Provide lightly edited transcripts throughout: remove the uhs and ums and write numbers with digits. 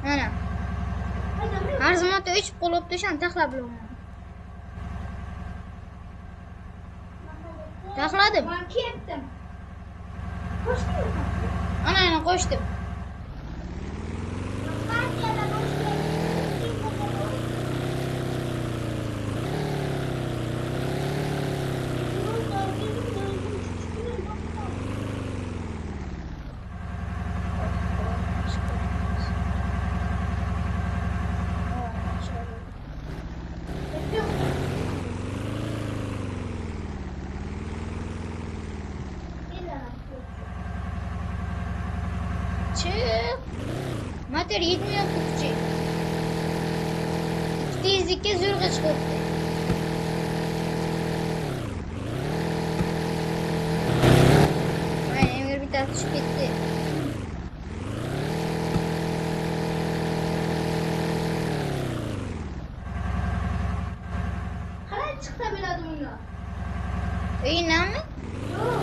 Ana. Arzimatda 3 bo'libdi, o'shani taxlab bilaman. Taxladim. Ben ketdim. Qo'shdingmi? Ana qo'shdim. Çık. Motor yetmiyor kutucu. 202 zırga çıktı. Ay Emir bir tartışıp gitti. Qalay chiqsa bo'ladi unda? Uyinami? Yo'q.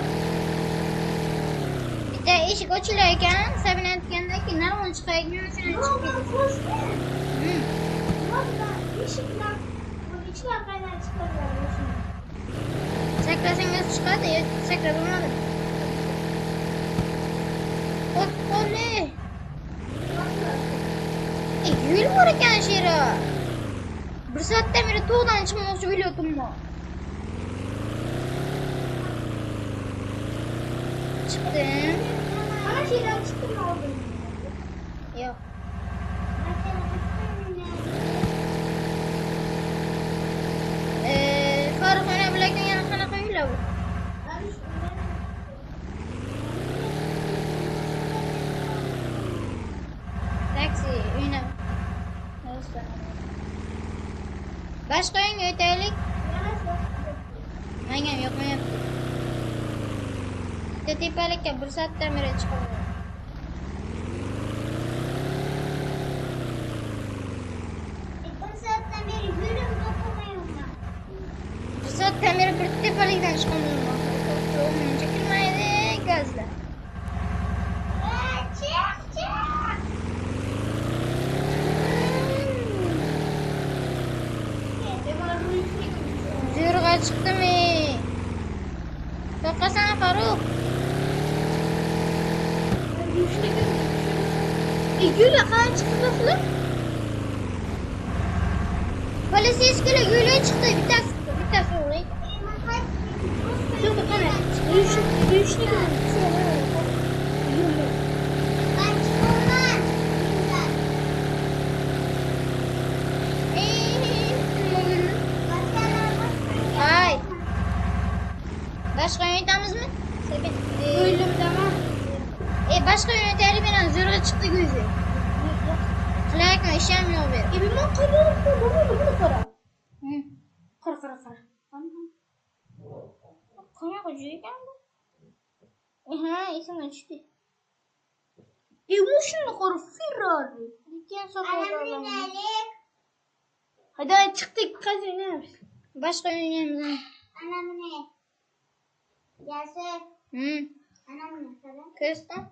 Bitta eshik ochilar ekan, Sabina aytgandaki narvon chiqayotgan uchun chiqib Yo'q, ketdi. ben qo'shdim. Hı. Yo'q, eshik bilan ichlar qaynab chiqaveradi o'shani. Saklasangiz chiqadi, saklab bo'lmadi. Qo'li. Yo'l bor ekan shera. Bir soatdan beri to'g'dan chiqmoqchi bo'lyaptimmi? Chiqdim. Mana shu yerdan chiqdim oldin. Yo'q. Farruh ona bilan yana qanaqa uylar bu? Taksi, uyna. Başqa uyga o'taylik. Menga ham yoqmayapti. Bitta tepalikka bir soatdan beri chiqaman. Bir soatdan beri bir tepalikdan chiqaman. Menimcha kirmaydi gazda. Zo'rg'a chiqdimi? To'xtasana Farruh. Yo'lga qancha chiqdinglar? Politsiyskilar yo'lga chiqdi. Bittasi o'g'ri. Yo'q, qana. Yurishni Hay. Başqa yönetamizmi? o'ylamdaman. Başqa yönetaylik bilan zo'rg'a chiqdi ko'zi. Qilayotgan ish ham yo'q bu. Ben qaydamda buni qara. Qara. Qanaqa joy ekan bu? Ha, esimdan tushdi. Mashina qara Ferrari. Lekin sotib Hadi chiqdik, qazinamiz. Başqa o'ynaymiz. Ana mene. Yasir. Ana mene qara. Ko'rsam.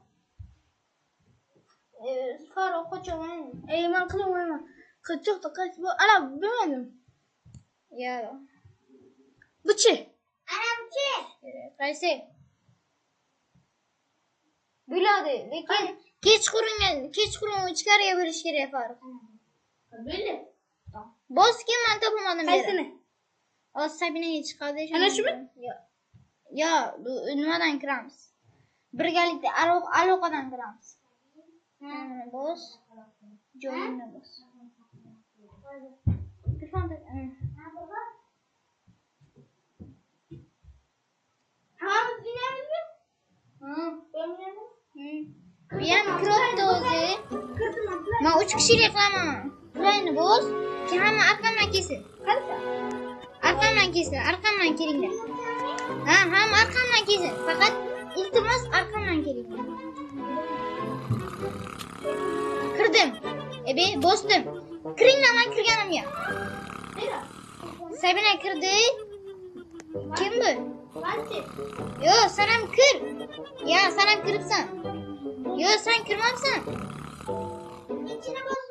Farruh qochaman. Men qilmayman. Qachon qaysi bu? Ana bilmadim. Yo'q. Buchi. Ana buchi. Qaysi? Biladi, lekin kechqurun ichkariga berish kerak Farruh. Bildi. Bosga men topmadim. Qaysini? Sabinaga chiqadi. Ana shumi? Yo'q, bu nimadan kiramiz? Birgalikda aloqadan kiramiz. Mana bos. Joyini bos. Bu ham kiribdi o'zi. Men 3 kishilik qilaman. Joyini bos. Hamma arqamdan kelsin. Arqamdan kelinglar. Ha, hamma arqamdan kelsin. Faqat iltimos arqamdan kelinglar. Kirdim. Bosdim. Kiringlar, men kirganim yo'q. Sabina kirdi. Kim bu? Yo'q, sen ham kir. Ya, sen ham kiribsan. Yo'q, sen kirmabsan. İçine boz